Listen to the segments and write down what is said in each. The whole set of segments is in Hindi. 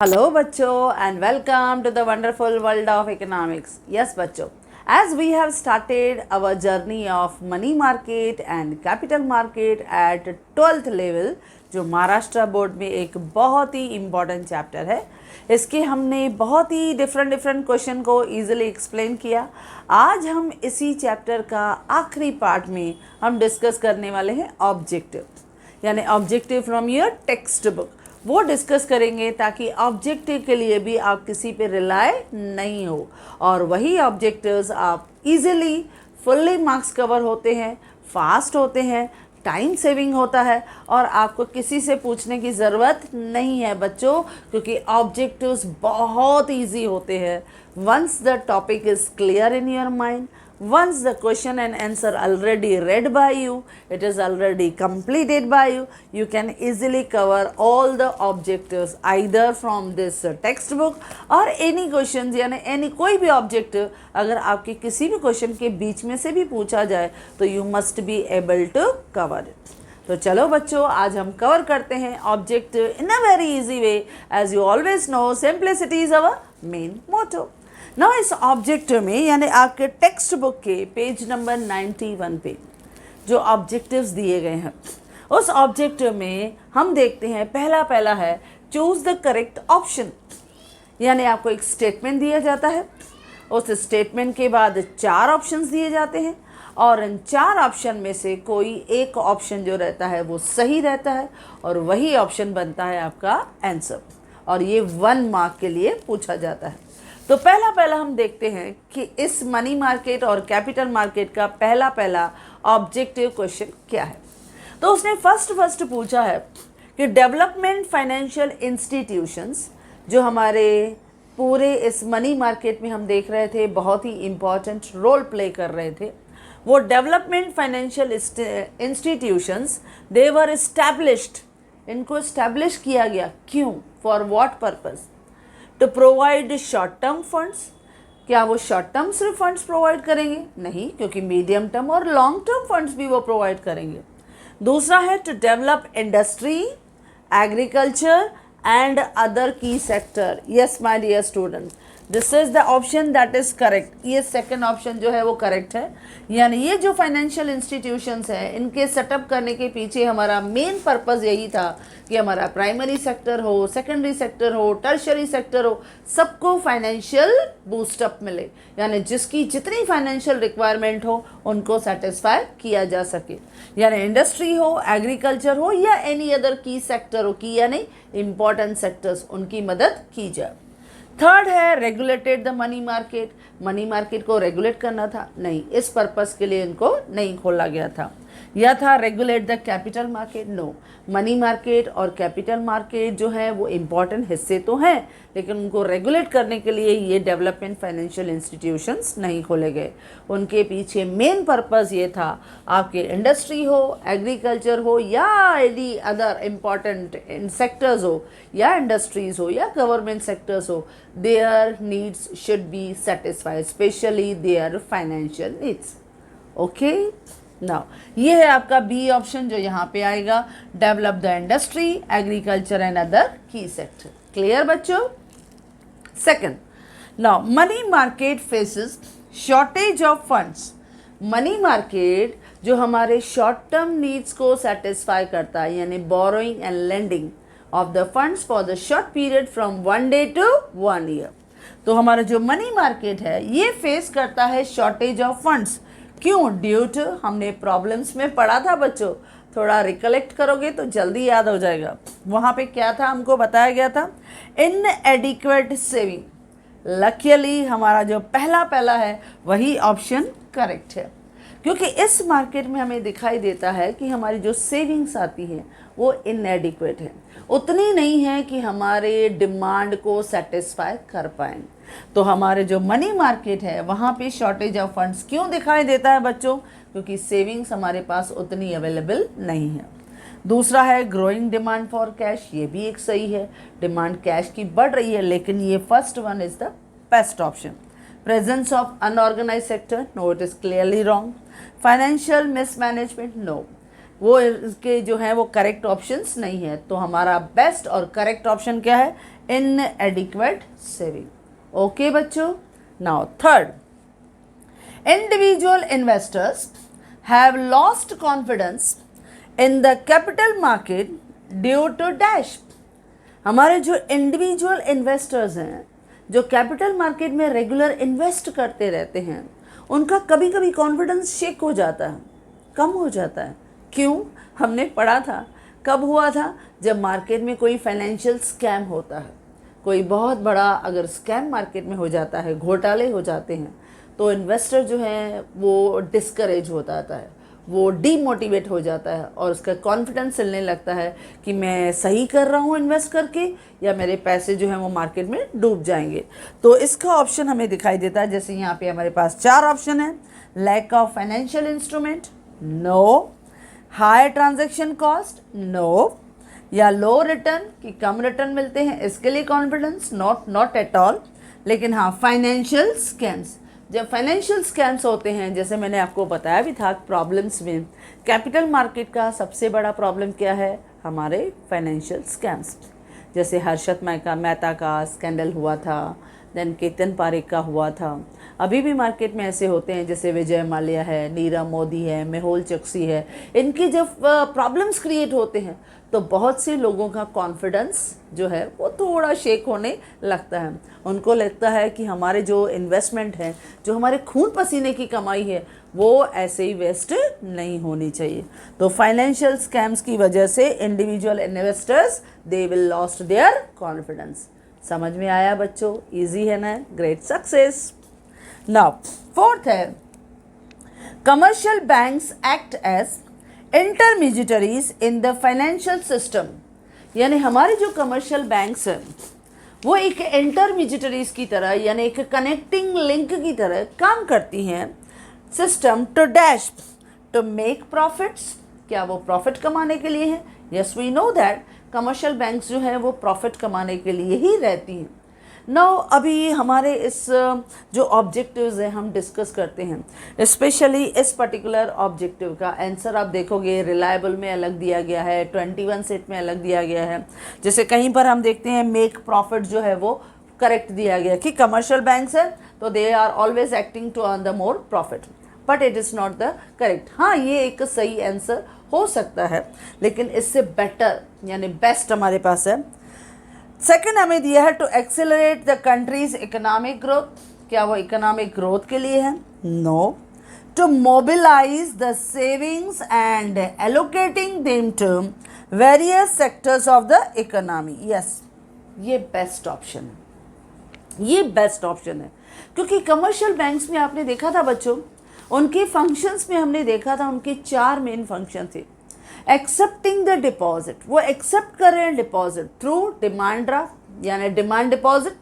Hello बच्चों and welcome to the wonderful world of economics. Yes बच्चों, as we have started our journey of money market and capital market at 12th level, जो महाराष्ट्र बोर्ड में एक बहुत ही इम्पॉर्टेंट चैप्टर है, इसके हमने बहुत ही डिफरेंट क्वेश्चन को इजीली एक्सप्लेन किया। आज हम इसी चैप्टर का आखिरी पार्ट में हम डिस्कस करने वाले हैं ऑब्जेक्टिव, यानी objective from your text book, वो डिस्कस करेंगे ताकि ऑब्जेक्टिव के लिए भी आप किसी पे रिलाय नहीं हो और वही ऑब्जेक्टिव्स आप इजीली फुल्ली मार्क्स कवर होते हैं, फास्ट होते हैं, टाइम सेविंग होता है और आपको किसी से पूछने की ज़रूरत नहीं है बच्चों, क्योंकि ऑब्जेक्टिव्स बहुत इजी होते हैं। Once the topic is clear in your mind, once the question and answer already read by you, it is already completed by you, you can easily cover all the objectives either from this textbook or any questions, यानी any कोई भी objective अगर आपके किसी भी क्वेश्चन के बीच में से भी पूछा जाए तो you must be able to cover it। तो चलो बच्चों, आज हम कवर करते हैं objective in a very easy way. As you always know, simplicity is our main motto. ना इस ऑब्जेक्टिव में यानी आपके टेक्स्ट बुक के पेज नंबर 91 पे जो ऑब्जेक्टिव्स दिए गए हैं, उस ऑब्जेक्टिव में हम देखते हैं पहला है चूज़ द करेक्ट ऑप्शन। यानी आपको एक स्टेटमेंट दिया जाता है, उस स्टेटमेंट के बाद 4 ऑप्शंस दिए जाते हैं और इन 4 ऑप्शन में से कोई एक ऑप्शन जो रहता है वो सही रहता है और वही ऑप्शन बनता है आपका आंसर, और ये 1 मार्क के लिए पूछा जाता है। तो पहला हम देखते हैं कि इस मनी मार्केट और कैपिटल मार्केट का पहला ऑब्जेक्टिव क्वेश्चन क्या है। तो उसने फर्स्ट पूछा है कि डेवलपमेंट फाइनेंशियल इंस्टीट्यूशंस जो हमारे पूरे इस मनी मार्केट में हम देख रहे थे बहुत ही इम्पॉर्टेंट रोल प्ले कर रहे थे, वो development financial institutions they were established, इनको एस्टैब्लिश किया गया, क्यों, for what purpose, to provide short term funds. क्या वो शॉर्ट टर्म सिर्फ फंड्स प्रोवाइड करेंगे? नहीं, क्योंकि मीडियम टर्म और लॉन्ग टर्म फंड्स भी वो प्रोवाइड करेंगे। दूसरा है to develop industry, agriculture and other key sector. Yes my dear students, this is the option that is correct. ये सेकंड ऑप्शन जो है वो करेक्ट है। यानी ये जो फाइनेंशियल इंस्टीट्यूशंस हैं, इनके सेटअप करने के पीछे हमारा मेन पर्पस यही था कि हमारा प्राइमरी सेक्टर हो, सेकेंडरी सेक्टर हो, टर्शरी सेक्टर हो, सबको फाइनेंशियल बूस्टअप मिले, यानी जिसकी जितनी फाइनेंशियल रिक्वायरमेंट हो उनको सेटिस्फाई किया जा सके। यानी इंडस्ट्री हो, एग्रीकल्चर हो या एनी अदर की सेक्टर हो, की यानी इंपॉर्टेंट सेक्टर्स, उनकी मदद की जाए। थर्ड है regulated the money market. Money market को रेगुलेट करना था? नहीं, इस पर्पस के लिए इनको नहीं खोला गया था। या था regulate the capital market? No, money market और कैपिटल मार्केट जो है वो इम्पॉर्टेंट हिस्से तो हैं, लेकिन उनको रेगुलेट करने के लिए ये डेवलपमेंट फाइनेंशियल इंस्टीट्यूशंस नहीं खोले गए। उनके पीछे मेन पर्पस ये था, आपके इंडस्ट्री हो, एग्रीकल्चर हो या एनी अदर इम्पॉर्टेंट सेक्टर्स हो या इंडस्ट्रीज हो या गवर्नमेंट सेक्टर्स हो, there needs should be satisfied, specially there financial needs. Okay, now ये है आपका बी ऑप्शन जो यहाँ पे आएगा, develop the industry, agriculture and other key sector. Clear बच्चों? Second, now money market faces shortage of funds. Money market जो हमारे शॉर्ट टर्म नीड्स को सेटिस्फाई करता है, यानी borrowing and lending of the funds for the short period from 1 day to 1 year. तो हमारा जो मनी मार्केट है ये फेस करता है शॉर्टेज ऑफ फंड्स। क्यों? ड्यू टू, हमने प्रॉब्लम्स में पढ़ा था बच्चों, थोड़ा रिकलेक्ट करोगे तो जल्दी याद हो जाएगा। वहाँ पे क्या था, हमको बताया गया था इनएडिक्वेट सेविंग। लकीली हमारा जो पहला है वही ऑप्शन करेक्ट है, क्योंकि इस मार्केट में हमें दिखाई देता है कि हमारी जो सेविंग्स आती हैं वो इनएडिक्वेट है, उतनी नहीं है कि हमारे डिमांड को सेटिस्फाई कर पाएँ। तो हमारे जो मनी मार्केट है वहाँ पे शॉर्टेज ऑफ फंड्स क्यों दिखाई देता है बच्चों? क्योंकि सेविंग्स हमारे पास उतनी अवेलेबल नहीं है। दूसरा है ग्रोइंग डिमांड फॉर कैश। ये भी एक सही है, डिमांड कैश की बढ़ रही है, लेकिन ये first one is the best option. Presence of unorganised sector, no, it is clearly wrong. Financial mismanagement, no, वो इसके जो हैं वो करेक्ट ऑप्शंस नहीं है। तो हमारा बेस्ट और करेक्ट ऑप्शन क्या है? inadequate saving. Okay बच्चों, now third, individual investors have lost confidence in the capital market due to dash. हमारे जो इंडिविजुअल इन्वेस्टर्स हैं, जो कैपिटल मार्केट में रेगुलर इन्वेस्ट करते रहते हैं, उनका कभी कभी कॉन्फिडेंस शेक हो जाता है, कम हो जाता है. क्यों? हमने पढ़ा था. कब हुआ था? जब मार्केट में कोई फाइनेंशियल स्कैम होता है, कोई बहुत बड़ा अगर स्कैम मार्केट में हो जाता है, घोटाले हो जाते हैं, तो इन्वेस्टर जो है वो डिस्करेज हो जाता है, वो डीमोटिवेट हो जाता है और उसका कॉन्फिडेंस चलने लगता है कि मैं सही कर रहा हूँ इन्वेस्ट करके, या मेरे पैसे जो हैं वो मार्केट में डूब जाएंगे. तो इसका ऑप्शन हमें दिखाई देता है. जैसे यहाँ पे हमारे पास 4 ऑप्शन है. Lack of financial instrument, no. High transaction cost, no. या लो रिटर्न, कि कम रिटर्न मिलते हैं, इसके लिए कॉन्फिडेंस, नॉट एट ऑल. लेकिन हाँ, फाइनेंशियल स्कैम्स, जब फाइनेंशियल स्कैम्स होते हैं, जैसे मैंने आपको बताया भी था प्रॉब्लम्स में, कैपिटल मार्केट का सबसे बड़ा प्रॉब्लम क्या है? हमारे फाइनेंशियल स्कैम्स. जैसे हर्षद मेहता का स्कैंडल हुआ था, देन केतन पारेख का हुआ था. अभी भी मार्केट में ऐसे होते हैं, जैसे विजय माल्या है, नीरव मोदी है, मेहुल चोकसी है. इनकी जब प्रॉब्लम्स क्रिएट होते हैं तो बहुत से लोगों का कॉन्फिडेंस जो है वो थोड़ा शेक होने लगता है. उनको लगता है कि हमारे जो इन्वेस्टमेंट है, जो हमारे खून पसीने की कमाई है, वो ऐसे ही वेस्ट नहीं होनी चाहिए. तो फाइनेंशियल स्कैम्स की वजह से individual investors they will lost their confidence. समझ में आया बच्चों? इजी है ना? Great success. नाउ फोर्थ है, commercial banks act as intermediaries in the financial system. यानी हमारे जो कमर्शियल बैंक्स हैं वो एक इंटरमीडिएटरीज की तरह, यानी एक कनेक्टिंग लिंक की तरह काम करती हैं system to dash to make profits. क्या वो प्रॉफिट कमाने के लिए है? Yes, we know that commercial banks जो है वो प्रॉफिट कमाने के लिए ही रहती हैं. नाउ अभी हमारे इस जो ऑब्जेक्टिव्स हैं हम डिस्कस करते हैं. स्पेशली इस पर्टिकुलर ऑब्जेक्टिव का आंसर आप देखोगे रिलायबल में अलग दिया गया है, 21 सेट में अलग दिया गया है. जैसे कहीं पर हम देखते हैं मेक प्रॉफिट जो है वो करेक्ट दिया गया कि कमर्शियल बैंक्स है तो they are always acting to earn the more profit, but it is not the correct. हाँ, ये एक सही आंसर हो सकता है, लेकिन इससे बेटर यानी बेस्ट हमारे पास है. सेकेंड हमें दिया है to accelerate the country's economic growth. क्या वो इकोनॉमिक ग्रोथ के लिए है? No. To mobilise the savings and allocating them to various sectors of the economy. Yes, ये बेस्ट ऑप्शन है, ये बेस्ट ऑप्शन है. क्योंकि कमर्शियल बैंक्स में आपने देखा था बच्चों, उनके फंक्शंस में हमने देखा था उनके 4 मेन फंक्शन थे. एक्सेप्टिंग द डिपॉजिट, वो एक्सेप्ट कर रहे हैं डिपॉजिट थ्रू डिमांड ड्राफ्ट, यानी डिमांड डिपॉजिट.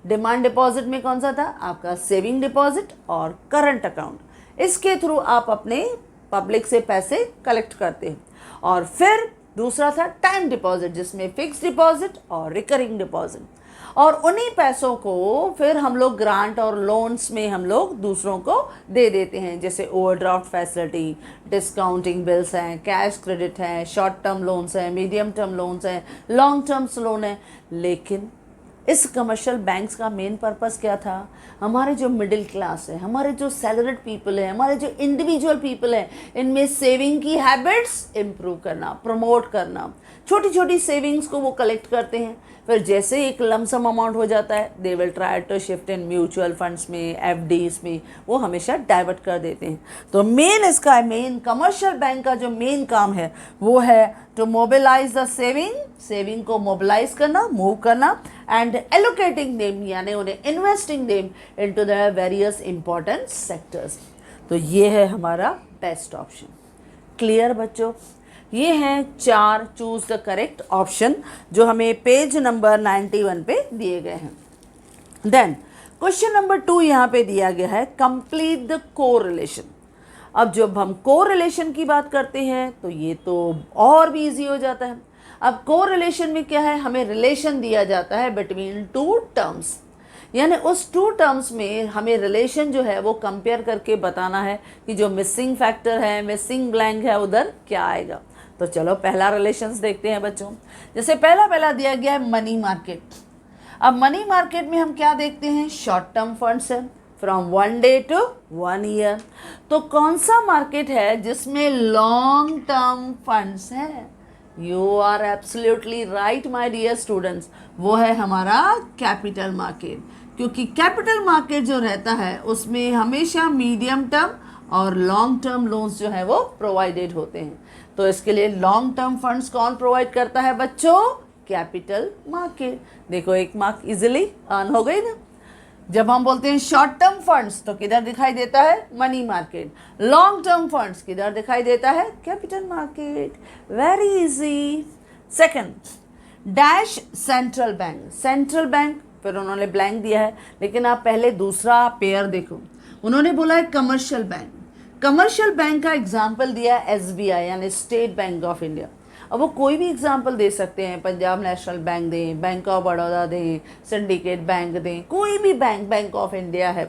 डिमांड डिपॉजिट में कौन सा था? आपका सेविंग डिपॉजिट और करंट अकाउंट. इसके थ्रू आप अपने पब्लिक से पैसे कलेक्ट करते हैं. और फिर दूसरा था टाइम डिपॉजिट, जिसमें फिक्स डिपॉजिट और रिकरिंग डिपॉजिट. और उन्हीं पैसों को फिर हम लोग ग्रांट और लोन्स में हम लोग दूसरों को दे देते हैं, जैसे ओवरड्राफ्ट फैसिलिटी, डिस्काउंटिंग बिल्स हैं, कैश क्रेडिट हैं, शॉर्ट टर्म लोन्स हैं, मीडियम टर्म लोन्स हैं, लॉन्ग टर्म्स लोन हैं. लेकिन इस कमर्शियल बैंक्स का मेन पर्पस क्या था? हमारे जो मिडिल क्लास है, हमारे जो सैलरीड पीपल है, हमारे जो इंडिविजुअल पीपल है, इनमें सेविंग की हैबिट्स इम्प्रूव करना, प्रमोट करना. छोटी छोटी सेविंग्स को वो कलेक्ट करते हैं, फिर जैसे एक लमसम अमाउंट हो जाता है they will try to shift in mutual funds में, एफडीज में, वो हमेशा डाइवर्ट कर देते हैं. तो मेन इसका मेन कमर्शियल बैंक का जो मेन काम है वो है टू मोबिलाइज द सेविंग को मोबिलाइज करना, मूव करना, एंड एलोकेटिंग देम यानी उन्हें investing them into the various important sectors. तो ये है हमारा बेस्ट ऑप्शन. क्लियर बच्चों? ये हैं 4 चूज द करेक्ट ऑप्शन जो हमें पेज नंबर 91 पे दिए गए हैं. देन क्वेश्चन नंबर 2 यहाँ पे दिया गया है, कंप्लीट द कोरिलेशन. अब जब हम कोरिलेशन की बात करते हैं तो ये तो और भी इजी हो जाता है. अब कोरिलेशन में क्या है? हमें रिलेशन दिया जाता है बिटवीन 2 टर्म्स, यानी उस 2 टर्म्स में हमें रिलेशन जो है वो कंपेयर करके बताना है कि जो मिसिंग फैक्टर है, मिसिंग ब्लैंक है, उधर क्या आएगा. तो चलो पहला रिलेशंस देखते हैं बच्चों. जैसे पहला दिया गया है मनी मार्केट. अब मनी मार्केट में हम क्या देखते हैं, शॉर्ट टर्म फंड्स है फ्रॉम 1 डे टू 1 ईयर। तो कौन सा मार्केट है जिसमें लॉन्ग टर्म फंड्स है? You are absolutely right my dear students, वो है हमारा कैपिटल मार्केट। क्योंकि कैपिटल मार्केट जो रहता है उसमें हमेशा मीडियम टर्म और लॉन्ग टर्म लोन्स जो है वो प्रोवाइडेड होते हैं। तो इसके लिए लॉन्ग टर्म फंड्स कौन प्रोवाइड करता है बच्चों? Capital market. देखो एक मार्क इजीली अर्न हो गई ना। जब हम बोलते हैं शॉर्ट टर्म फंड्स तो किधर दिखाई देता है? Money market. Long term funds किधर दिखाई देता है? Capital market. Very easy. Second, dash central bank. Central bank, फिर उन्होंने ब्लैंक दिया है, लेकिन आप पहले दूसरा पेयर देखो। उन्होंने बोला है कमर्शियल बैंक। कमर्शियल बैंक का एग्जाम्पल दिया है SBI यानी स्टेट बैंक ऑफ इंडिया। अब वो कोई भी एग्जाम्पल दे सकते हैं, पंजाब नेशनल बैंक दें, बैंक ऑफ बड़ौदा दें, सिंडिकेट बैंक दें, कोई भी बैंक, बैंक ऑफ इंडिया है,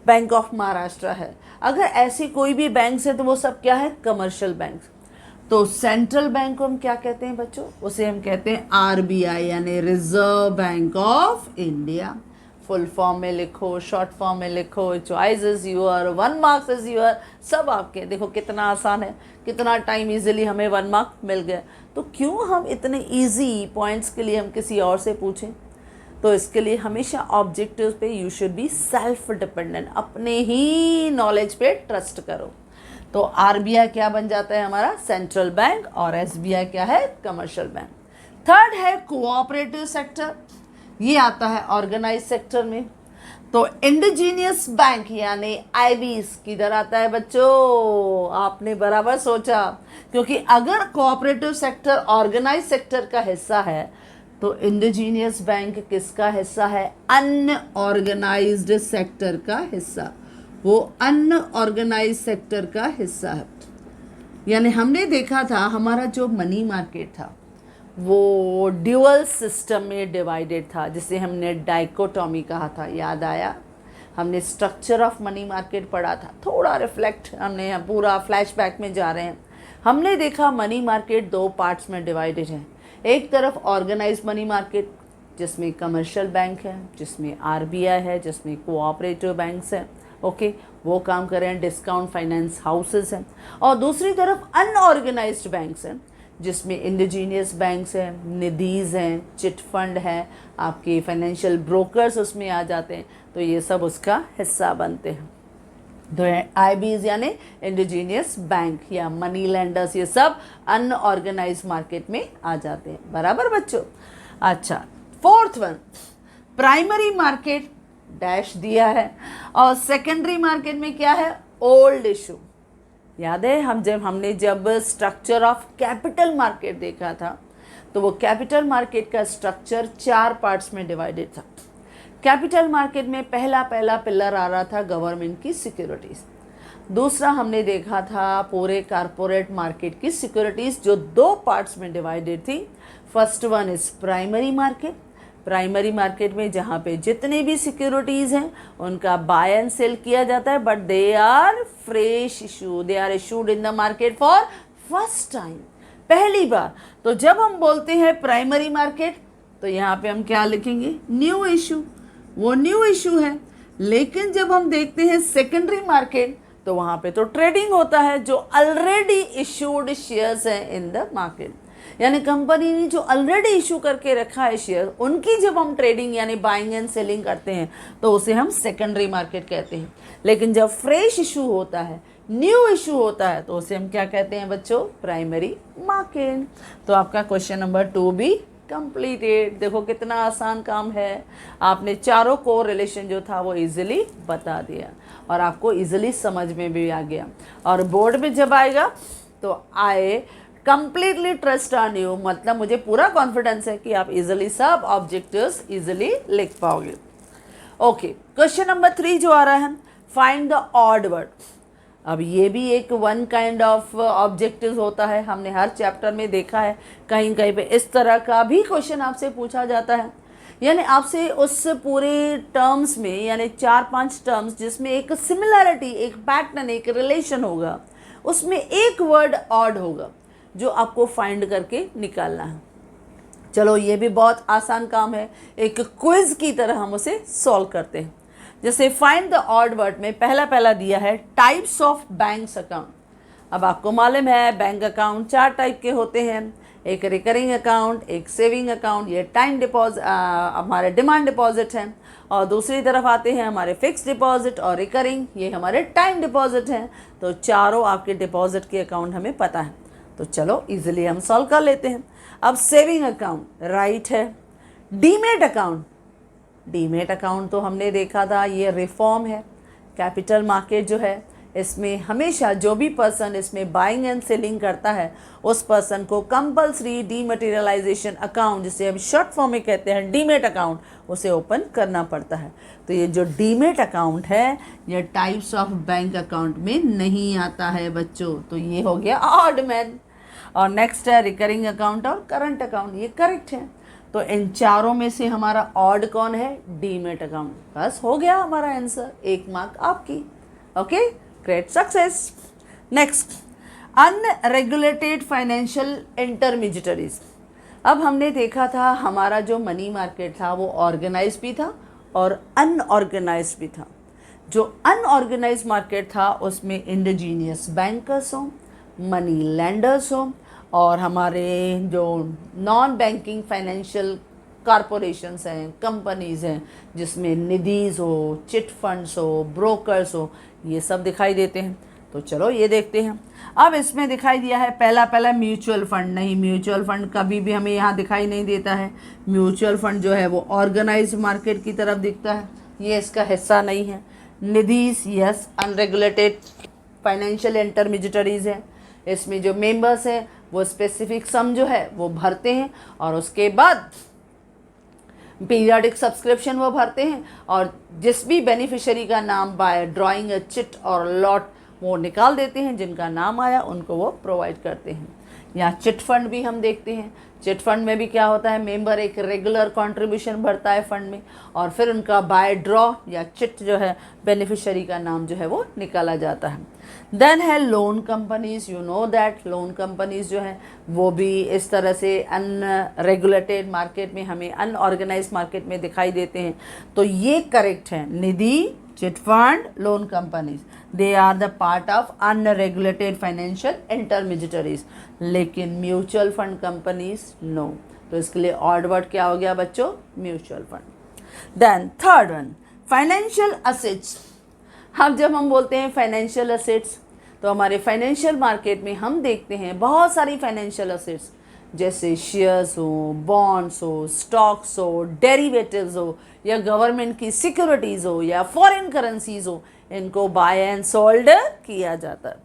बैंक ऑफ महाराष्ट्र है। अगर ऐसी कोई भी बैंक है तो वो सब क्या है? Commercial bank. तो सेंट्रल बैंक को हम क्या कहते हैं बच्चों? उसे हम कहते हैं RBI यानी Reserve Bank of India. Full form में लिखो, शॉर्ट फॉर्म में लिखो, choice is your, 1 marks is your, सब आपके। देखो कितना आसान है, कितना टाइम इजीली हमें 1 मार्क मिल गया। तो क्यों हम इतने इजी पॉइंट्स के लिए हम किसी और से पूछें? तो इसके लिए हमेशा ऑब्जेक्टिव्स पे you should be self dependent, अपने ही नॉलेज पे ट्रस्ट करो। तो RBI क्या बन जाता है हमारा? सेंट्रल बैंक, और SBI क्या है? Commercial bank. थर्ड है कोऑपरेटिव सेक्टर, ये आता है ऑर्गेनाइज सेक्टर में। तो इंडिजीनियस बैंक यानी IBs किधर आता है बच्चों? आपने बराबर सोचा, क्योंकि अगर कोऑपरेटिव सेक्टर ऑर्गेनाइज सेक्टर का हिस्सा है तो इंडिजीनियस बैंक किसका हिस्सा है? अनऑर्गेनाइज्ड सेक्टर का हिस्सा। वो अनऑर्गेनाइज सेक्टर का हिस्सा है। यानी हमने देखा था हमारा जो मनी मार्केट था वो ड्यूअल सिस्टम में डिवाइडेड था, जिसे हमने डाइकोटॉमी कहा था। याद आया? हमने स्ट्रक्चर ऑफ मनी मार्केट पढ़ा था। थोड़ा रिफ्लेक्ट, हमने पूरा फ्लैशबैक में जा रहे हैं। हमने देखा मनी मार्केट 2 पार्ट्स में डिवाइडेड है। एक तरफ ऑर्गेनाइज मनी मार्केट जिसमें कमर्शियल बैंक है, जिसमें RBI है, जिसमें कोऑपरेटिव बैंक्स हैं, ओके, वो काम कर रहे हैं, डिस्काउंट फाइनेंस हाउसेस हैं। और दूसरी तरफ अनऑर्गेनाइज्ड बैंक्स हैं जिसमें इंडिजीनियस बैंक्स हैं, निधीज हैं, चिट फंड हैं, आपके फाइनेंशियल ब्रोकर्स उसमें आ जाते हैं। तो ये सब उसका हिस्सा बनते हैं। तो IBs यानी इंडिजीनियस बैंक या मनी लेंडर्स, ये सब अनऑर्गेनाइज मार्केट में आ जाते हैं। बराबर बच्चों? अच्छा, fourth one, primary market dash दिया है, और सेकेंडरी मार्केट में क्या है? Old issue. याद है हमने जब स्ट्रक्चर ऑफ कैपिटल मार्केट देखा था तो वो कैपिटल मार्केट का स्ट्रक्चर 4 पार्ट्स में डिवाइडेड था। कैपिटल मार्केट में पहला पिलर आ रहा था गवर्नमेंट की सिक्योरिटीज़। दूसरा हमने देखा था पूरे कारपोरेट मार्केट की सिक्योरिटीज़ जो 2 पार्ट्स में डिवाइडेड थी। First one is primary market. Primary market में जहाँ पे जितने भी सिक्योरिटीज़ हैं उनका बाय एंड सेल किया जाता है, but they are fresh issue, they are issued in the market for first time, पहली बार। तो जब हम बोलते हैं प्राइमरी मार्केट तो यहाँ पे हम क्या लिखेंगे? न्यू इशू, वो न्यू इशू है। लेकिन जब हम देखते हैं सेकेंडरी मार्केट तो वहाँ पे तो ट्रेडिंग होता है, जो ऑलरेडी इशूड शेयर्स हैं इन द मार्केट, यानी कंपनी ने जो ऑलरेडी इशू करके रखा है शेयर, उनकी जब हम ट्रेडिंग यानी बाइंग एंड सेलिंग करते हैं तो उसे हम सेकेंडरी मार्केट कहते हैं। लेकिन जब फ्रेश इशू होता है, न्यू इशू होता है, तो उसे हम क्या कहते हैं बच्चों? Primary market. तो आपका क्वेश्चन नंबर 2 भी कंप्लीटेड। देखो कितना आसान काम है, आपने चारों को रिलेशन जो था वो इजीली बता दिया और आपको इजीली समझ में भी आ गया। और बोर्ड में जब आएगा तो आए कंप्लीटली ट्रस्ट ऑन यू, मतलब मुझे पूरा कॉन्फिडेंस है कि आप इजीली सब ऑब्जेक्टिव्स इजीली लिख पाओगे। ओके, क्वेश्चन नंबर 3 जो आ रहा है, फाइंड द ऑड वर्ड। अब ये भी एक वन काइंड ऑफ ऑब्जेक्टिव होता है, हमने हर चैप्टर में देखा है, कहीं कहीं पे इस तरह का भी क्वेश्चन आपसे पूछा जाता है। यानी आपसे उस पूरे टर्म्स में, यानी 4-5 टर्म्स जिसमें एक सिमिलरिटी, एक पैटर्न, एक रिलेशन होगा, उसमें एक वर्ड ऑड होगा जो आपको फाइंड करके निकालना है। चलो ये भी बहुत आसान काम है, एक क्विज की तरह हम उसे सॉल्व करते हैं। जैसे फाइंड द ऑड वर्ड में पहला दिया है टाइप्स ऑफ बैंक्स अकाउंट। अब आपको मालूम है बैंक अकाउंट 4 टाइप के होते हैं, एक रिकरिंग अकाउंट, एक सेविंग अकाउंट, ये टाइम डिपॉजिट हमारे डिमांड डिपॉजिट हैं, और दूसरी तरफ आते हैं हमारे फिक्स डिपॉजिट और रिकरिंग, ये हमारे टाइम डिपॉजिट हैं। तो चारों आपके डिपॉजिट के अकाउंट हमें पता है, तो चलो इजीली हम सॉल्व कर लेते हैं। अब सेविंग अकाउंट राइट है। डीमेट अकाउंट, डीमेट अकाउंट तो हमने देखा था ये रिफॉर्म है। कैपिटल मार्केट जो है इसमें हमेशा जो भी पर्सन इसमें बाइंग एंड सेलिंग करता है उस पर्सन को कंपल्सरी डीमटेरियलाइजेशन अकाउंट, जिसे हम शॉर्ट फॉर्म में कहते हैं डीमेट अकाउंट, उसे ओपन करना पड़ता है। तो ये जो डीमेट अकाउंट है ये टाइप्स ऑफ बैंक अकाउंट में नहीं आता है बच्चों, तो ये हो गया ऑड मैन। और नेक्स्ट है रिकरिंग अकाउंट और करंट अकाउंट, ये करेक्ट है। तो इन चारों में से हमारा ऑड कौन है? Demat account. बस हो गया हमारा आंसर, 1 मार्क आपकी। Okay, great success. Next, unregulated financial intermediaries. अब हमने देखा था हमारा जो मनी मार्केट था वो ऑर्गेनाइज भी था और अनऑर्गेनाइज भी था। जो अनऑर्गेनाइज मार्केट था उसमें इंडिजीनियस बैंकर्स हों, मनी लेंडर्स हों, और हमारे जो नॉन बैंकिंग फाइनेंशियल कॉरपोरेशंस हैं, कंपनीज़ हैं, जिसमें निधीज हो, चिट फंड्स हो, ब्रोकर्स हो, ये सब दिखाई देते हैं। तो चलो ये देखते हैं। अब इसमें दिखाई दिया है पहला म्यूचुअल फंड। नहीं, म्यूचुअल फंड कभी भी हमें यहाँ दिखाई नहीं देता है। म्यूचुअल फंड जो है वो ऑर्गेनाइज्ड मार्केट की तरफ दिखता है, ये इसका हिस्सा नहीं है। निधीज, यस, अनरेगुलेटेड फाइनेंशियल इंटरमीडिएटरीज है। इसमें जो मेंबर्स हैं वो स्पेसिफिक सम जो है वो भरते हैं और उसके बाद पीरियडिक सब्सक्रिप्शन वो भरते हैं, और जिस भी बेनिफिशियरी का नाम बाय ड्राइंग अ चिट और लॉट वो निकाल देते हैं, जिनका नाम आया उनको वो प्रोवाइड करते हैं। यहाँ चिट फंड भी हम देखते हैं। चिट फंड में भी क्या होता है, मेंबर एक रेगुलर कंट्रीब्यूशन भरता है फंड में, और फिर उनका बाय ड्रॉ या चिट जो है बेनिफिशियरी का नाम जो है वो निकाला जाता है। देन है loan companies. You know that loan companies जो है वो भी इस तरह से अनरेगुलेटेड मार्केट में, हमें अनऑर्गेनाइज मार्केट में दिखाई देते हैं। तो ये करेक्ट है, Nidhi, chit fund, loan companies, they are the part of unregulated financial intermediaries. लेकिन म्यूचुअल फंड कंपनीज नो। तो इसके लिए ऑड वर्ड क्या हो गया बच्चों? Mutual fund. Then third one, financial assets. अब जब हम बोलते हैं फाइनेंशियल असेट्स तो हमारे फाइनेंशियल मार्केट में हम देखते हैं बहुत सारी फाइनेंशियल असेट्स, जैसे शेयर्स हो, बॉन्ड्स हो, स्टॉक्स हो, डेरिवेटिव्स हो, या गवर्नमेंट की सिक्योरिटीज़ हो, या फॉरेन करेंसीज हो, इनको बाय एंड सोल्ड किया जाता है।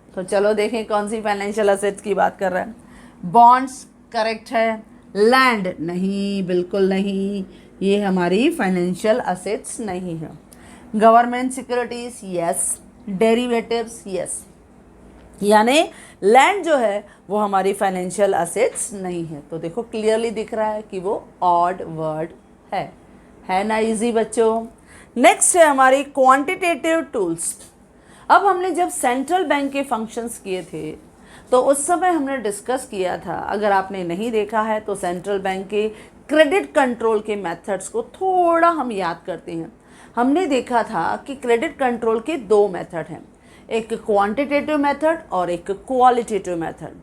तो चलो देखें कौन सी फाइनेंशियल असेट्स की बात कर रहे हैं। बॉन्ड्स करेक्ट है। लैंड नहीं, बिल्कुल नहीं, ये हमारी फाइनेंशियल असेट्स नहीं है। Government securities, yes. Derivatives, yes. यानी लैंड जो है वो हमारी फाइनेंशियल असेट्स नहीं है। तो देखो क्लियरली दिख रहा है कि वो ऑड वर्ड है ना इजी बच्चों। नेक्स्ट है हमारी क्वांटिटेटिव टूल्स। अब हमने जब सेंट्रल बैंक के फंक्शंस किए थे तो उस समय हमने डिस्कस किया था, अगर आपने नहीं देखा है तो सेंट्रल बैंक के क्रेडिट कंट्रोल के मेथड्स को थोड़ा हम याद करते हैं। हमने देखा था कि क्रेडिट कंट्रोल के 2 मेथड हैं, एक क्वांटिटेटिव मेथड और एक क्वालिटेटिव मेथड।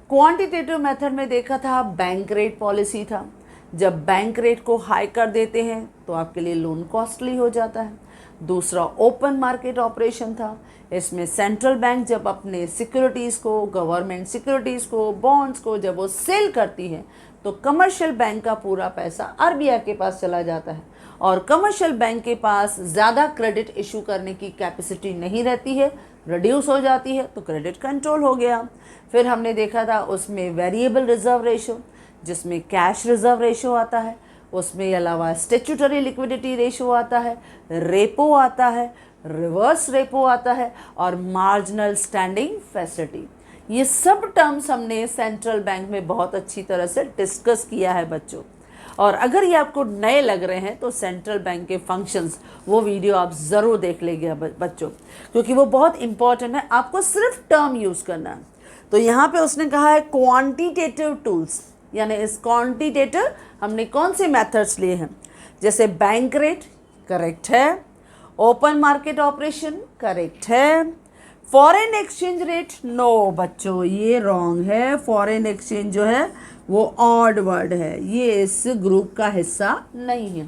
क्वांटिटेटिव मेथड में देखा था बैंक रेट पॉलिसी था। जब बैंक रेट को हाई कर देते हैं तो आपके लिए लोन कॉस्टली हो जाता है। दूसरा ओपन मार्केट ऑपरेशन था। इसमें सेंट्रल बैंक जब अपने सिक्योरिटीज़ को, गवर्नमेंट सिक्योरिटीज़ को, बॉन्ड्स को जब वो सेल करती है तो कमर्शियल बैंक का पूरा पैसा आरबीआई के पास चला जाता है, और कमर्शियल बैंक के पास ज़्यादा क्रेडिट इशू करने की कैपेसिटी नहीं रहती है, रिड्यूस हो जाती है, तो क्रेडिट कंट्रोल हो गया। फिर हमने देखा था उसमें वेरिएबल रिजर्व रेशो, जिसमें कैश रिजर्व रेशो आता है, उसमें अलावा स्टैट्यूटरी लिक्विडिटी रेशो आता है, रेपो आता है, रिवर्स रेपो आता है, और मार्जिनल स्टैंडिंग फैसिलिटी। ये सब टर्म्स हमने सेंट्रल बैंक में बहुत अच्छी तरह से डिस्कस किया है बच्चों। और अगर ये आपको नए लग रहे हैं तो सेंट्रल बैंक के फंक्शंस वो वीडियो आप ज़रूर देख लेंगे बच्चों, क्योंकि वो बहुत इंपॉर्टेंट है। आपको सिर्फ टर्म यूज़ करना है। तो यहाँ पे उसने कहा है क्वांटिटेटिव टूल्स। यानी इस क्वांटिटेटिव हमने कौन से मेथड्स लिए हैं, जैसे बैंक रेट करेक्ट है, ओपन मार्केट ऑपरेशन करेक्ट है, फॉरेन एक्सचेंज रेट नो बच्चों ये रॉन्ग है, फॉरेन एक्सचेंज जो है वो ऑड वर्ड है, ये इस ग्रुप का हिस्सा नहीं है।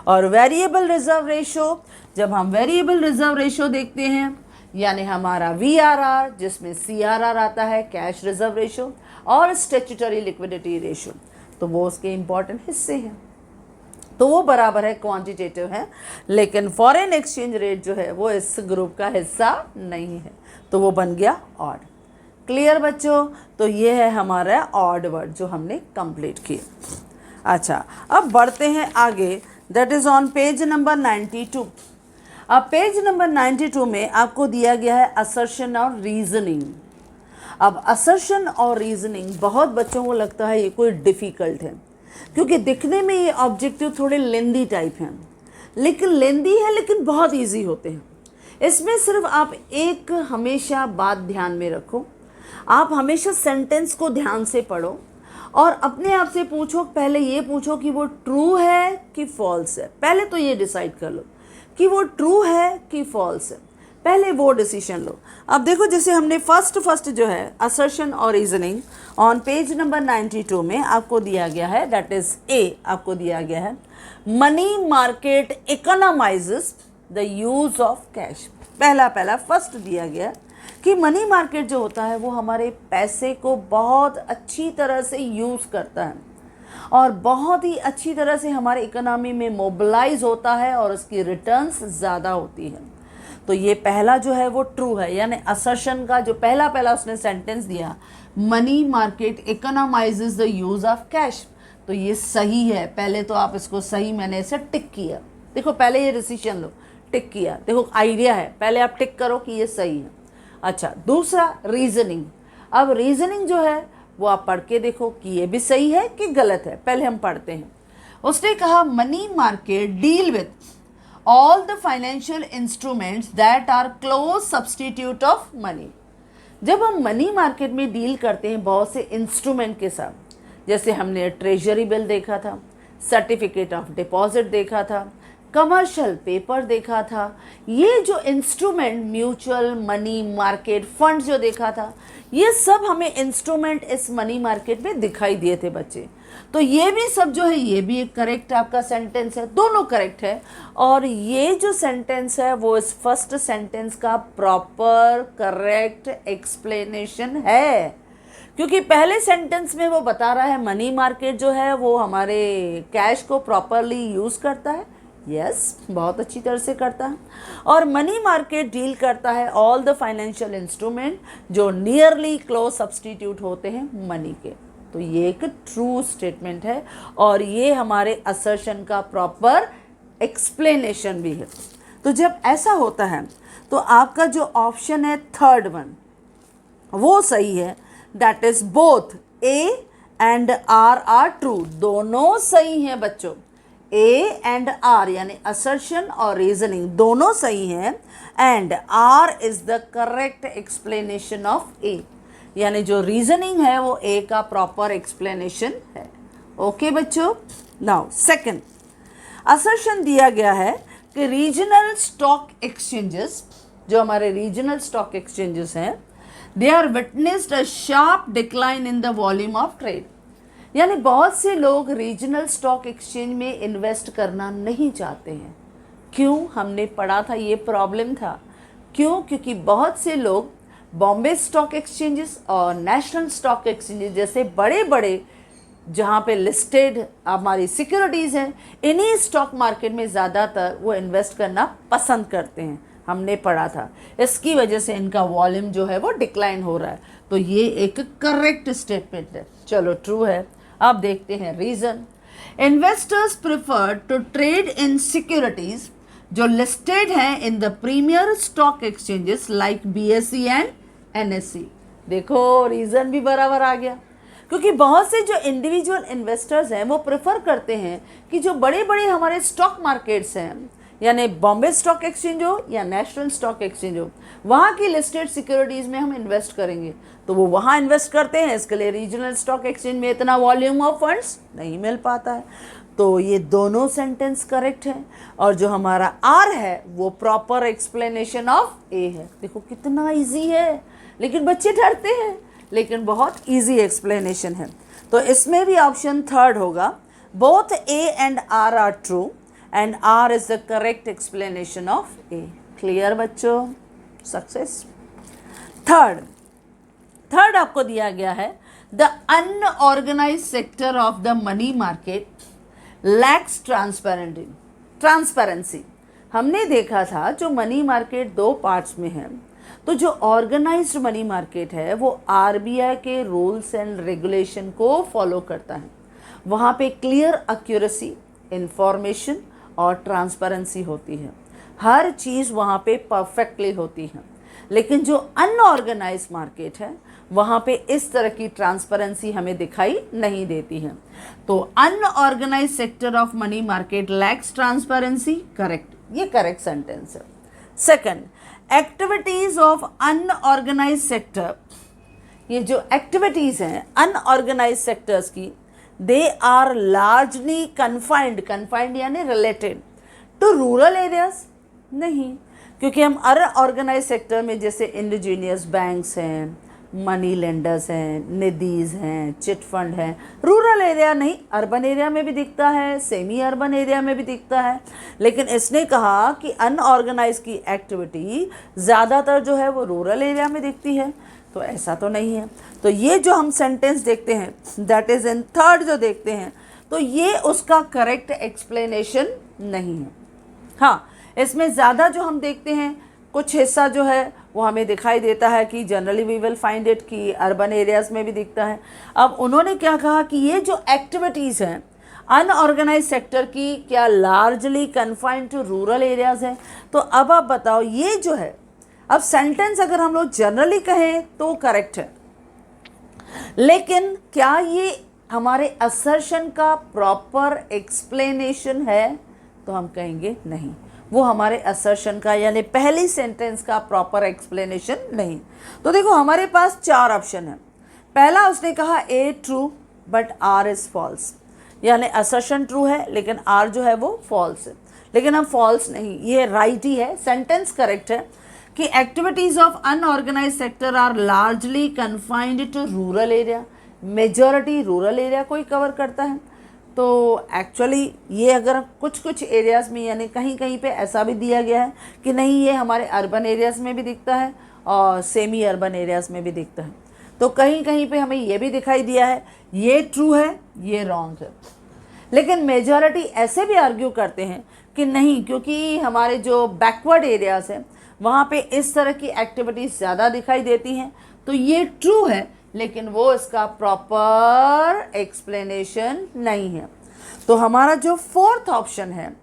और वेरिएबल रिजर्व रेशो, जब हम वेरिएबल रिजर्व रेशो देखते हैं यानी हमारा VRR जिसमें CRR आता है कैश रिजर्व रेशो, और स्टैट्यूटरी लिक्विडिटी रेशो, तो वो उसके इम्पॉर्टेंट हिस्से हैं, तो वो बराबर है क्वांटिटेटिव है, लेकिन फॉरेन एक्सचेंज रेट जो है वो इस ग्रुप का हिस्सा नहीं है, तो वो बन गया ऑड। क्लियर बच्चों, तो ये है हमारा ऑड वर्ड जो हमने कंप्लीट किया। अच्छा, अब बढ़ते हैं आगे, that is on page number 92। अब पेज नंबर 92 में आपको दिया गया है असर्शन और रीजनिंग। अब असर्शन और रीजनिंग बहुत बच्चों को लगता है ये कोई डिफ़िकल्ट है, क्योंकि दिखने में ये ऑब्जेक्टिव थोड़े लेंदी टाइप हैं, लेकिन लेंदी है लेकिन बहुत इजी होते हैं। इसमें सिर्फ आप एक हमेशा बात ध्यान में रखो, आप हमेशा सेंटेंस को ध्यान से पढ़ो और अपने आप से पूछो, पहले ये पूछो कि वो ट्रू है कि फॉल्स है। पहले तो ये डिसाइड कर लो कि वो ट्रू है कि फॉल्स है, पहले वो डिसीजन लो। अब देखो, जैसे हमने फर्स्ट जो है असर्शन और रीजनिंग ऑन पेज नंबर 92 में आपको दिया गया है, दैट इज ए, आपको दिया गया है money market economises the use of cash. पहला फर्स्ट दिया गया कि मनी मार्केट जो होता है वो हमारे पैसे को बहुत अच्छी तरह से यूज़ करता है और बहुत ही अच्छी तरह से हमारे इकोनॉमी में मोबिलाइज होता है और उसकी रिटर्न्स ज़्यादा होती है। तो ये पहला जो है वो ट्रू है, यानी असर्शन का जो पहला उसने सेंटेंस दिया, money market economises the use of cash, तो ये सही है। पहले तो आप इसको सही, मैंने इसे टिक किया। देखो, पहले ये डिसीजन लो, टिक किया, देखो आइडिया है, पहले आप टिक करो कि ये सही है। अच्छा, दूसरा रीजनिंग। अब रीजनिंग जो है वो आप पढ़ के देखो कि ये भी सही है कि गलत है। पहले हम पढ़ते हैं। उसने कहा money market deal with all the financial instruments that are close substitute of money. जब हम मनी मार्केट में डील करते हैं बहुत से इंस्ट्रूमेंट के साथ, जैसे हमने ट्रेजरी बिल देखा था, सर्टिफिकेट ऑफ डिपॉजिट देखा था, कमर्शियल पेपर देखा था, ये जो instrument mutual money market fund जो देखा था, ये सब हमें इंस्ट्रूमेंट इस मनी मार्केट में दिखाई दिए थे बच्चे। तो ये भी सब जो है ये भी एक करेक्ट आपका सेंटेंस है, दोनों करेक्ट है। और ये जो सेंटेंस है वो इस फर्स्ट सेंटेंस का प्रॉपर करेक्ट एक्सप्लेनेशन है, क्योंकि पहले सेंटेंस में वो बता रहा है मनी मार्केट जो है वो हमारे कैश को प्रॉपरली यूज़ करता है, यस बहुत अच्छी तरह से करता है, और मनी मार्केट डील करता है ऑल द फाइनेंशियल इंस्ट्रूमेंट जो नियरली क्लोज सब्सटीट्यूट होते हैं मनी के। तो ये एक ट्रू स्टेटमेंट है और ये हमारे असर्शन का प्रॉपर एक्सप्लेनेशन भी है। तो जब ऐसा होता है तो आपका जो ऑप्शन है थर्ड वन वो सही है, that is both A and R are true, दोनों सही हैं बच्चों। ए एंड आर यानी असर्शन और रीजनिंग दोनों सही हैं, and R is the correct explanation of A, यानी जो रीजनिंग है वो ए का प्रॉपर एक्सप्लेनेशन है। ओके बच्चों, नाउ सेकंड असर्शन दिया गया है कि रीजनल स्टॉक एक्सचेंजेस, जो हमारे रीजनल स्टॉक एक्सचेंजेस हैं, they are witnessed a sharp decline in the volume of trade, यानी बहुत से लोग रीजनल स्टॉक एक्सचेंज में इन्वेस्ट करना नहीं चाहते हैं। क्यों? हमने पढ़ा था ये प्रॉब्लम था। क्यों? क्योंकि बहुत से लोग बॉम्बे स्टॉक एक्सचेंजेस और नेशनल स्टॉक एक्सचेंजेस जैसे बड़े बड़े जहाँ पे लिस्टेड हमारी सिक्योरिटीज़ हैं, इन्हीं स्टॉक मार्केट में ज़्यादातर वो इन्वेस्ट करना पसंद करते हैं। हमने पढ़ा था, इसकी वजह से इनका वॉल्यूम जो है वो डिक्लाइन हो रहा है। तो ये एक करेक्ट स्टेटमेंट है। चलो ट्रू है। अब देखते हैं reason. Investors prefer to trade in securities जो लिस्टेड हैं in the premier stock exchanges like BSE and NSE। देखो रीज़न भी बराबर आ गया, क्योंकि बहुत से जो इंडिविजुअल इन्वेस्टर्स हैं वो प्रेफर करते हैं कि जो बड़े बड़े हमारे स्टॉक मार्केट्स हैं यानी बॉम्बे स्टॉक एक्सचेंज हो या नेशनल स्टॉक एक्सचेंज हो, वहाँ की लिस्टेड सिक्योरिटीज़ में हम इन्वेस्ट करेंगे तो वो वहाँ इन्वेस्ट करते हैं, इसके लिए रीजनल स्टॉक एक्सचेंज में इतना वॉल्यूम ऑफ फंड्स नहीं मिल पाता है। तो ये दोनों सेंटेंस करेक्ट है और जो हमारा आर है वो प्रॉपर एक्सप्लेनेशन ऑफ ए है। देखो कितना इजी है, लेकिन बच्चे डरते हैं, लेकिन बहुत इजी एक्सप्लेनेशन है। तो इसमें भी ऑप्शन थर्ड होगा, both A and R are true and R is the correct explanation of A. Clear बच्चों? सक्सेस। थर्ड आपको दिया गया है, the unorganised sector of the money market lacks transparency. हमने देखा था जो मनी मार्केट दो पार्ट्स में है, तो जो ऑर्गेनाइज्ड मनी मार्केट है वो आरबीआई के रूल्स एंड रेगुलेशन को फॉलो करता है। वहाँ पे क्लियर एक्यूरेसी, इंफॉर्मेशन और ट्रांसपेरेंसी होती है, हर चीज़ वहाँ पे परफेक्टली होती है। लेकिन जो अनऑर्गेनाइज्ड मार्केट है वहाँ पे इस तरह की ट्रांसपेरेंसी हमें दिखाई नहीं देती है। तो unorganised sector of money market lacks transparency, correct, ये करेक्ट सेंटेंस है। Second, activities of unorganised sector, ये जो एक्टिविटीज हैं अनऑर्गेनाइज्ड सेक्टर्स की, दे आर लार्जली कन्फाइंड यानी रिलेटेड टू रूरल एरियाज। नहीं, क्योंकि हम अनऑर्गेनाइज्ड सेक्टर में जैसे इंडिजीनियस बैंक्स हैं, मनी लेंडर्स हैं, निधीज हैं, चिट फंड हैं, रूरल एरिया नहीं, अर्बन एरिया में भी दिखता है, सेमी अर्बन एरिया में भी दिखता है। लेकिन इसने कहा कि अनऑर्गेनाइज की एक्टिविटी ज़्यादातर जो है वो रूरल एरिया में दिखती है, तो ऐसा तो नहीं है। तो ये जो हम सेंटेंस देखते हैं, दैट इज़ इन थर्ड जो देखते हैं, तो ये उसका करेक्ट एक्सप्लेनेशन नहीं है। हाँ, इसमें ज़्यादा जो हम देखते हैं, कुछ हिस्सा जो है वो हमें दिखाई देता है कि generally we will find it कि अर्बन एरियाज़ में भी दिखता है। अब उन्होंने क्या कहा कि ये जो एक्टिविटीज़ हैं अनऑर्गेनाइज सेक्टर की, क्या largely confined to rural areas हैं? तो अब आप बताओ, ये जो है, अब सेंटेंस अगर हम लोग जनरली कहें तो करेक्ट है, लेकिन क्या ये हमारे असर्शन का प्रॉपर एक्सप्लेनेशन है? तो हम कहेंगे नहीं, वो हमारे असर्शन का यानी पहली सेंटेंस का प्रॉपर एक्सप्लेनेशन नहीं। तो देखो हमारे पास चार ऑप्शन है। पहला उसने कहा A true but R is false, यानी असर्शन ट्रू है लेकिन आर जो है वो फॉल्स है। लेकिन हम फॉल्स नहीं, ये राइट ही है, सेंटेंस करेक्ट है कि activities of unorganised sector are largely confined to rural area, majority rural area को ही कवर करता है। तो एक्चुअली ये अगर कुछ एरियाज़ में यानी कहीं कहीं पे ऐसा भी दिया गया है कि नहीं, ये हमारे अर्बन एरियाज़ में भी दिखता है और सेमी अर्बन एरियाज़ में भी दिखता है। तो कहीं कहीं पे हमें ये भी दिखाई दिया है, ये ट्रू है, ये रॉन्ग है। लेकिन मेजॉरिटी ऐसे भी आर्ग्यू करते हैं कि नहीं, क्योंकि हमारे जो बैकवर्ड एरियाज़ हैं वहाँ पे इस तरह की एक्टिविटीज़ ज़्यादा दिखाई देती हैं, तो ये ट्रू है, लेकिन वो इसका प्रॉपर एक्सप्लेनेशन नहीं है। तो हमारा जो फोर्थ ऑप्शन है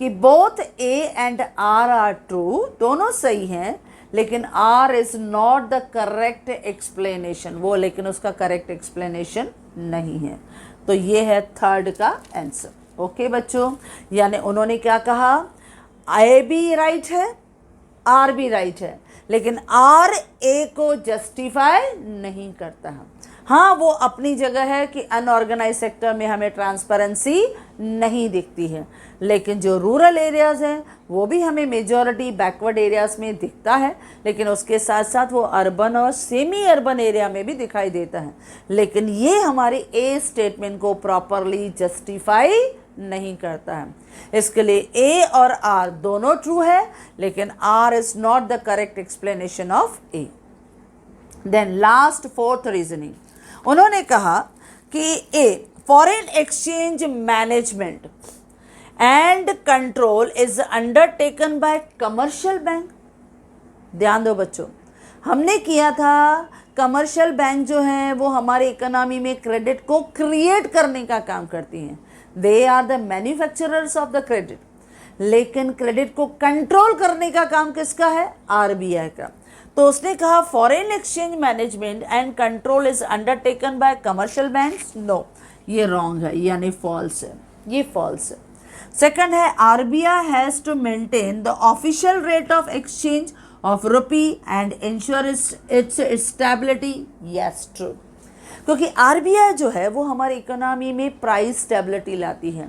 कि both A and R are true, दोनों सही हैं, लेकिन R is not the correct explanation, वो लेकिन उसका करेक्ट एक्सप्लेनेशन नहीं है। तो ये है थर्ड का आंसर। ओके बच्चों, यानी उन्होंने क्या कहा, ए भी राइट है, आर भी राइट है, लेकिन आर ए को जस्टिफाई नहीं करता है। हाँ, वो अपनी जगह है कि अनऑर्गेनाइज सेक्टर में हमें ट्रांसपेरेंसी नहीं दिखती है, लेकिन जो रूरल एरियाज़ हैं वो भी हमें मेजॉरिटी बैकवर्ड एरियाज़ में दिखता है, लेकिन उसके साथ साथ वो अर्बन और सेमी अर्बन एरिया में भी दिखाई देता है। लेकिन ये हमारे ए स्टेटमेंट को प्रॉपरली जस्टिफाई नहीं करता है। इसके लिए ए और आर दोनों ट्रू है, लेकिन R is not the correct explanation of A. Then last fourth reasoning, उन्होंने कहा कि a foreign exchange management and control is undertaken by commercial bank. ध्यान दो बच्चों, हमने किया था कमर्शियल बैंक जो हैं वो हमारे इकोनॉमी में क्रेडिट को क्रिएट करने का काम करती हैं, they are the manufacturers of the credit. लेकिन क्रेडिट को कंट्रोल करने का काम किसका है? आरबीआई का। तो उसने कहा foreign exchange management and control is undertaken by commercial banks. No, ये रॉन्ग है, यानी फॉल्स है, ये फॉल्स है। सेकंड है RBI has to maintain the official rate of exchange of rupee and ensure its stability. Yes true, क्योंकि आरबीआई जो है वो हमारी इकोनॉमी में प्राइस स्टेबिलिटी लाती है,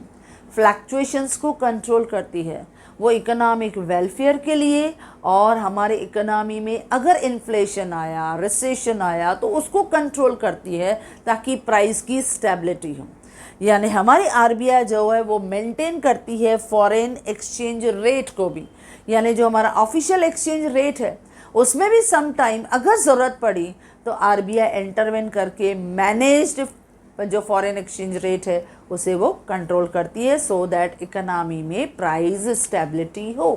फ्लक्चुएशंस को कंट्रोल करती है, वो इकोनॉमिक वेलफेयर के लिए, और हमारे इकोनॉमी में अगर इन्फ्लेशन आया, रिसेशन आया तो उसको कंट्रोल करती है ताकि प्राइस की स्टेबिलिटी हो। यानी हमारी आरबीआई जो है वो मेंटेन करती है फॉरेन एक्सचेंज रेट को भी, यानी जो हमारा ऑफिशियल एक्सचेंज रेट है उसमें भी सम टाइम अगर ज़रूरत पड़ी तो आरबीआई इंटरवेन करके मैनेज्ड जो फॉरेन एक्सचेंज रेट है उसे वो कंट्रोल करती है, सो दैट इकोनॉमी में प्राइस स्टेबिलिटी हो।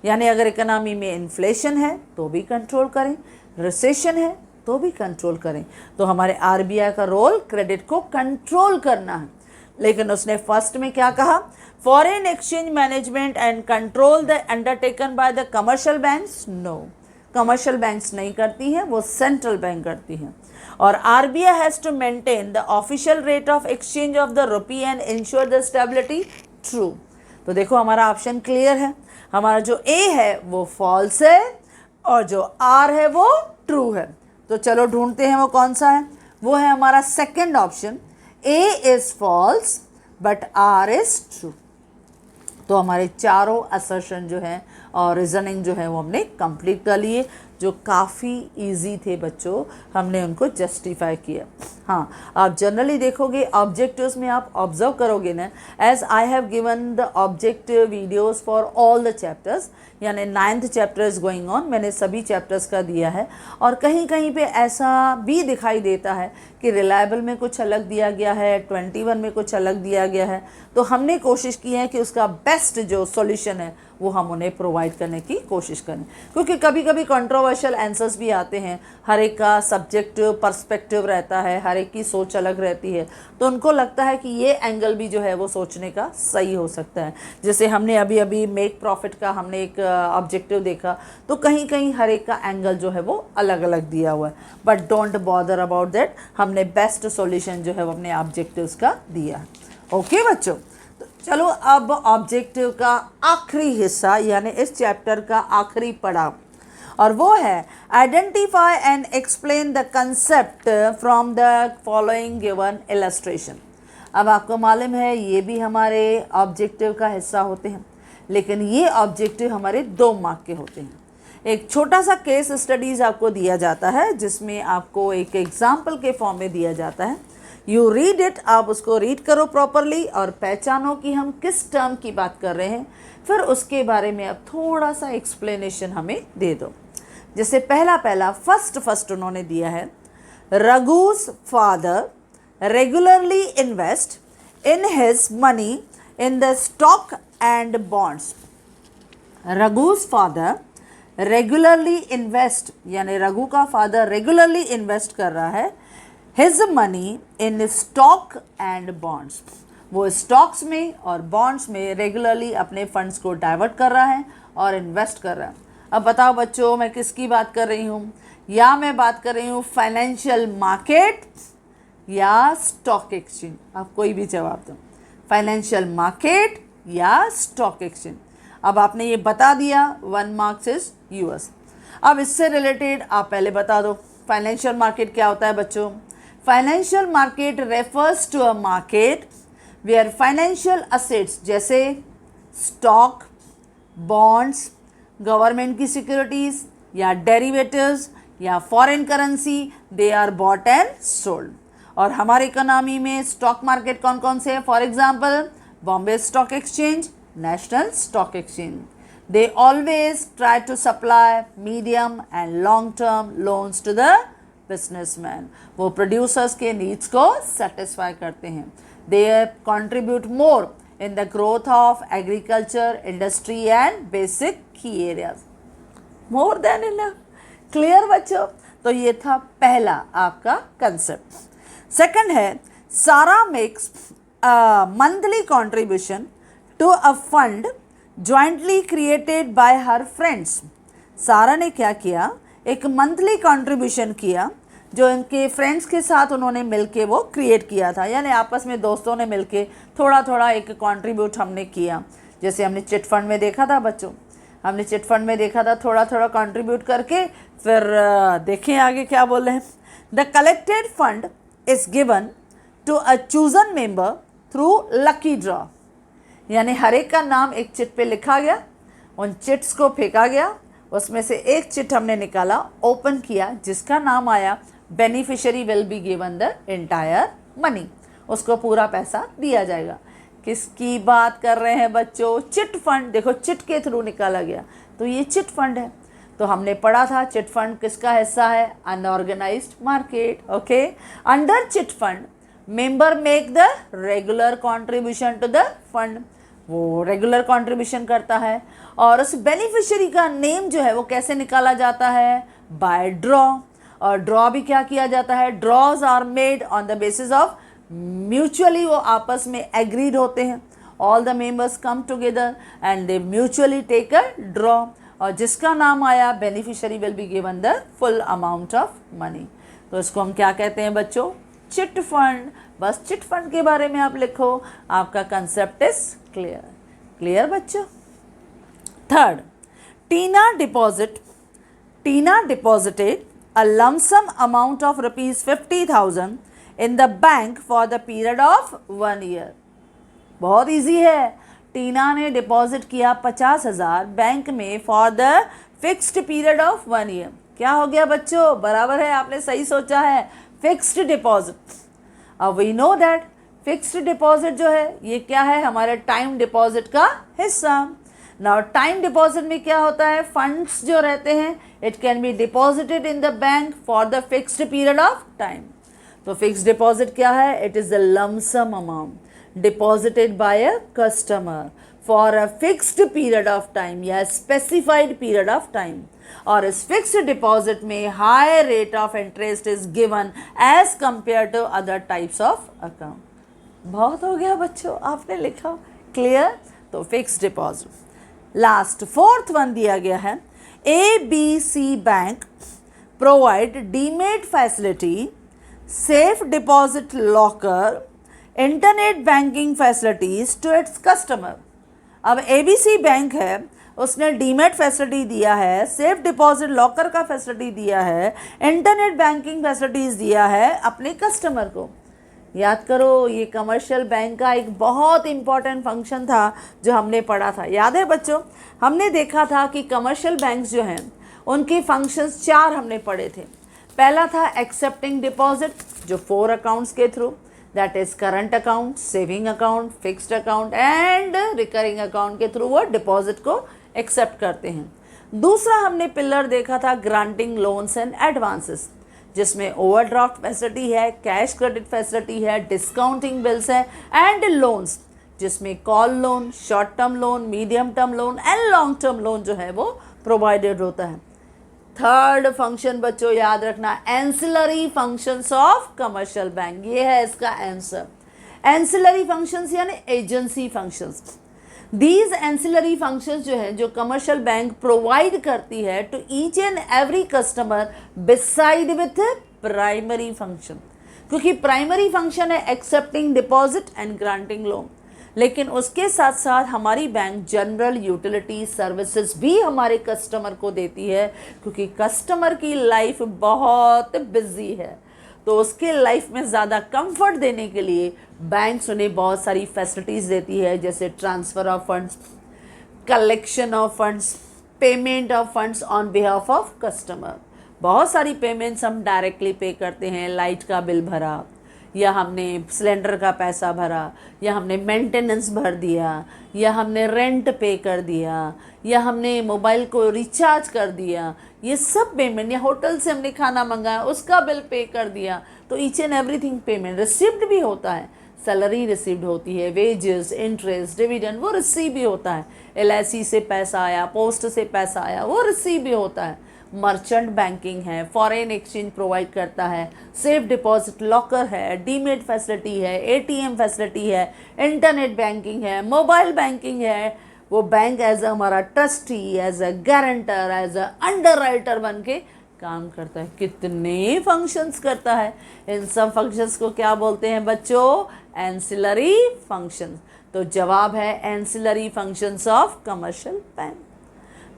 यानी अगर इकोनॉमी में इन्फ्लेशन है तो भी कंट्रोल करें, रिसेशन है तो भी कंट्रोल करें। तो हमारे आरबीआई का रोल क्रेडिट को कंट्रोल करना है। लेकिन उसने फर्स्ट में क्या कहा, foreign exchange management and control the undertaken by the commercial banks. No, commercial banks नहीं करती हैं, वो सेंट्रल बैंक करती हैं। और RBI has to maintain the official rate of exchange of the rupee and ensure the stability. True. तो देखो हमारा ऑप्शन क्लियर है, हमारा जो ए है वो फॉल्स है और जो आर है वो ट्रू है। तो चलो ढूंढते हैं वो कौन सा है, वो है हमारा second option, A is false but R is true. तो हमारे चारों असर्शन जो हैं और रीजनिंग जो है वो हमने कंप्लीट कर लिए, जो काफ़ी इजी थे बच्चों, हमने उनको जस्टिफाई किया। हाँ, आप जनरली देखोगे ऑब्जेक्टिव्स में आप ऑब्जर्व करोगे ना, as I have given the objective videos for all the chapters, यानी 9th chapter is going on, मैंने सभी चैप्टर्स का दिया है। और कहीं कहीं पे ऐसा भी दिखाई देता है कि रिलायबल में कुछ अलग दिया गया है, 21 में कुछ अलग दिया गया है, तो हमने कोशिश की है कि उसका बेस्ट जो सॉल्यूशन है वो हम उन्हें प्रोवाइड करने की कोशिश करें, क्योंकि कभी कभी कंट्रोवर्शियल आंसर्स भी आते हैं, हर एक का सब्जेक्टिव पर्सपेक्टिव रहता है, हर एक की सोच अलग रहती है, तो उनको लगता है कि ये एंगल भी जो है वो सोचने का सही हो सकता है। जैसे हमने अभी अभी मेक प्रॉफिट का हमने एक ऑब्जेक्टिव देखा, तो कहीं कहीं हर एक का एंगल जो है वो अलग अलग दिया हुआ है, but don't bother about that, हमने बेस्ट सॉल्यूशन जो है वो अपने ऑब्जेक्टिव्स का दिया है। ओके बच्चों, चलो अब ऑब्जेक्टिव का आखिरी हिस्सा यानी इस चैप्टर का आखिरी पड़ाव, और वो है identify and explain the concept from the following given illustration. अब आपको मालूम है ये भी हमारे ऑब्जेक्टिव का हिस्सा होते हैं, लेकिन ये ऑब्जेक्टिव हमारे 2 मार्क के होते हैं। एक छोटा सा केस स्टडीज़ आपको दिया जाता है जिसमें आपको एक एग्जाम्पल के फॉर्म में दिया जाता है, यू रीड इट, आप उसको रीड करो प्रॉपरली और पहचानो कि हम किस टर्म की बात कर रहे हैं, फिर उसके बारे में अब थोड़ा सा एक्सप्लेनेशन हमें दे दो। जैसे पहला फर्स्ट उन्होंने दिया है, Raghu's father regularly invest in his money in the stock and bonds. Raghu's father regularly invest, यानी रघु का फादर रेगुलरली इन्वेस्ट कर रहा है his money in stock and bonds, वो स्टॉक्स में और बॉन्ड्स में रेगुलरली अपने फंड्स को डाइवर्ट कर रहा है और इन्वेस्ट कर रहा है। अब बताओ बच्चों मैं किसकी बात कर रही हूँ, या मैं बात कर रही हूँ फाइनेंशियल मार्केट या स्टॉक एक्सचेंज, आप कोई भी जवाब दो, फाइनेंशियल मार्केट या स्टॉक एक्सचेंज। अब आपने ये बता दिया, 1 मार्क्स इज यूएस। अब इससे रिलेटेड आप पहले बता दो फाइनेंशियल मार्केट क्या होता है बच्चों। Financial market refers to a market where financial assets जैसे स्टॉक, बॉन्ड्स, गवर्नमेंट की सिक्योरिटीज़ या डेरिवेटिव्स या foreign currency, they are bought and sold. और हमारे इकोनॉमी में स्टॉक मार्केट कौन कौन से हैं, for example Bombay stock exchange, national stock exchange. They always try to supply medium and long term loans to the businessman. वो producers के needs को satisfy करते हैं। They contribute more in the growth of agriculture, industry and basic key areas. More than enough. Clear बच्चों? तो ये था पहला आपका concept. Second है Sarah makes a monthly contribution to a fund jointly created by her friends. सारा ने क्या किया, एक मंथली कंट्रीब्यूशन किया जो इनके फ्रेंड्स के साथ उन्होंने मिलके वो क्रिएट किया था, यानी आपस में दोस्तों ने मिलके थोड़ा थोड़ा एक कंट्रीब्यूट हमने किया। जैसे हमने चिट फंड में देखा था बच्चों, हमने चिट फंड में देखा था थोड़ा थोड़ा कंट्रीब्यूट करके। फिर देखें आगे क्या बोल रहे हैं। The collected fund is given to a chosen member through lucky draw, यानी हर एक का नाम एक चिट पे लिखा गया, उन चिट्स को फेंका गया, उसमें से एक चिट हमने निकाला, ओपन किया, जिसका नाम आया beneficiary will be given the entire money, उसको पूरा पैसा दिया जाएगा। किसकी बात कर रहे हैं बच्चों? Chit fund. देखो चिट के थ्रू निकाला गया, तो ये चिट फंड है। तो हमने पढ़ा था चिट फंड किसका हिस्सा है? Unorganised market. Okay, under chit fund member make the regular contribution to the fund, वो रेगुलर कंट्रीब्यूशन करता है। और उस बेनिफिशियरी का नेम जो है वो कैसे निकाला जाता है? Bye draw. और ड्रॉ भी क्या किया जाता है? Draws are made on the basis of mutually, वो आपस में एग्रीड होते हैं। All the members come together and they mutually take a draw, और जिसका नाम आया beneficiary will be given the full amount of money. तो इसको हम क्या कहते हैं बच्चों? Chit fund. बस चिट फंड के बारे में आप लिखो, आपका कंसेप्ट इज क्लियर। क्लियर बच्चों? Third, Tina deposited a lump sum amount of rupees 50,000 in the bank for the period of 1 year। बहुत इजी है। टीना ने डिपॉजिट किया 50,000 बैंक में for the fixed period of 1 year. क्या हो गया बच्चों? बराबर है, आपने सही सोचा है, फिक्स्ड डिपॉजिट। अब we know that fixed deposit जो है ये क्या है? हमारे टाइम डिपॉजिट का हिस्सा। नाउ टाइम डिपॉजिट में क्या होता है? फंड्स जो रहते हैं it can be deposited in the bank for the fixed period of time. तो फिक्स्ड डिपॉजिट क्या है? It is the lump sum amount deposited by a customer for a fixed period of time या स्पेसिफाइड पीरियड ऑफ टाइम। और इस फिक्स्ड डिपॉजिट में high rate of interest is given as compare to other types of account. बहुत हो गया बच्चों, आपने लिखा। क्लियर? तो fixed deposit. Last fourth one दिया गया है, ABC bank provide demat facility, safe deposit locker, internet banking facilities to its customer. अब ABC बैंक है, उसने डीमेट फैसिलिटी दिया है, सेफ डिपॉजिट लॉकर का फैसिलिटी दिया है, इंटरनेट बैंकिंग फैसिलिटीज दिया है अपने कस्टमर को। याद करो, ये कमर्शियल बैंक का एक बहुत इंपॉर्टेंट फंक्शन था जो हमने पढ़ा था। याद है बच्चों? हमने देखा था कि कमर्शियल बैंक्स जो हैं उनके फंक्शंस 4 हमने पढ़े थे। पहला था एक्सेप्टिंग डिपॉजिट, जो 4 अकाउंट्स के through, that is current account, saving account, fixed account and recurring account के थ्रू वो डिपॉजिट को एक्सेप्ट करते हैं। दूसरा हमने पिलर देखा था ग्रांटिंग लोन्स एंड एडवांसेस, जिसमें ओवरड्राफ्ट फैसिलिटी है, कैश क्रेडिट फैसिलिटी है, डिस्काउंटिंग बिल्स है एंड लोन्स, जिसमें call loan, short term loan, medium term loan and long term loan जो है वो प्रोवाइडेड होता है। थर्ड फंक्शन बच्चों याद रखना, ancillary functions of commercial bank, ये है इसका आंसर। एंसिलरी फंक्शंस यानी agency functions. These ancillary functions जो है, जो कमर्शियल बैंक प्रोवाइड करती है to each and every customer beside with primary function, क्योंकि प्राइमरी फंक्शन है accepting deposit and granting loan, लेकिन उसके साथ साथ हमारी बैंक जनरल यूटिलिटी सर्विसेज भी हमारे कस्टमर को देती है, क्योंकि कस्टमर की लाइफ बहुत बिजी है, तो उसके लाइफ में ज़्यादा कंफर्ट देने के लिए बैंक्स उन्हें बहुत सारी फैसिलिटीज़ देती है, जैसे transfer of funds, collection of funds, payment of funds on behalf of customer. बहुत सारी पेमेंट्स हम डायरेक्टली पे करते हैं, लाइट का बिल भरा, या हमने सिलेंडर का पैसा भरा, या हमने मेंटेनेंस भर दिया, या हमने रेंट पे कर दिया, या हमने मोबाइल को रिचार्ज कर दिया, ये सब पेमेंट, या होटल से हमने खाना मंगाया उसका बिल पे कर दिया, तो each and everything payment. Receipt भी होता है, सैलरी रिसीव्ड होती है, वेजेस, इंटरेस्ट, डिविडेंड वो रिसीव भी होता है, LIC से पैसा आया, पोस्ट से पैसा आया वो रिसीव भी होता है। मर्चेंट बैंकिंग है, फॉरेन एक्सचेंज प्रोवाइड करता है, सेफ डिपॉजिट लॉकर है, डीमेट फैसिलिटी है, ATM फैसिलिटी है, इंटरनेट बैंकिंग है, मोबाइल बैंकिंग है। वो बैंक एज हमारा trustee, as a guarantor, as a underwriter बन के काम करता है, कितने फंक्शंस करता है। इन सब फंक्शंस को क्या बोलते हैं बच्चों? Ancillary functions. तो जवाब है ancillary functions of commercial bank.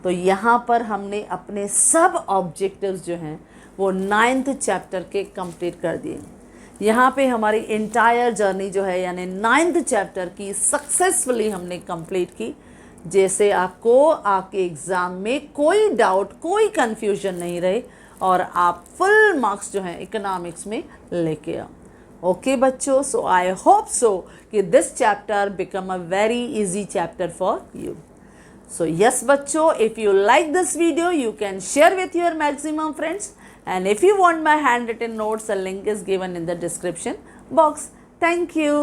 तो यहाँ पर हमने अपने सब ऑब्जेक्टिव्स जो हैं वो 9th चैप्टर के कंप्लीट कर दिए। यहाँ पे हमारी इंटायर जर्नी जो है यानी 9th चैप्टर की सक्सेसफुली हमने कंप्लीट की। जैसे आपको आपके एग्ज़ाम में कोई डाउट, कोई कन्फ्यूजन नहीं रहे और आप फुल मार्क्स जो हैं इकोनॉमिक्स में लेके आओ। ओके बच्चों, सो आई होप सो कि this chapter become a very easy chapter for you. So yes बच्चों, if you like this video, you can share with your maximum friends, and if you want my handwritten notes, a link is given in the description box. Thank you.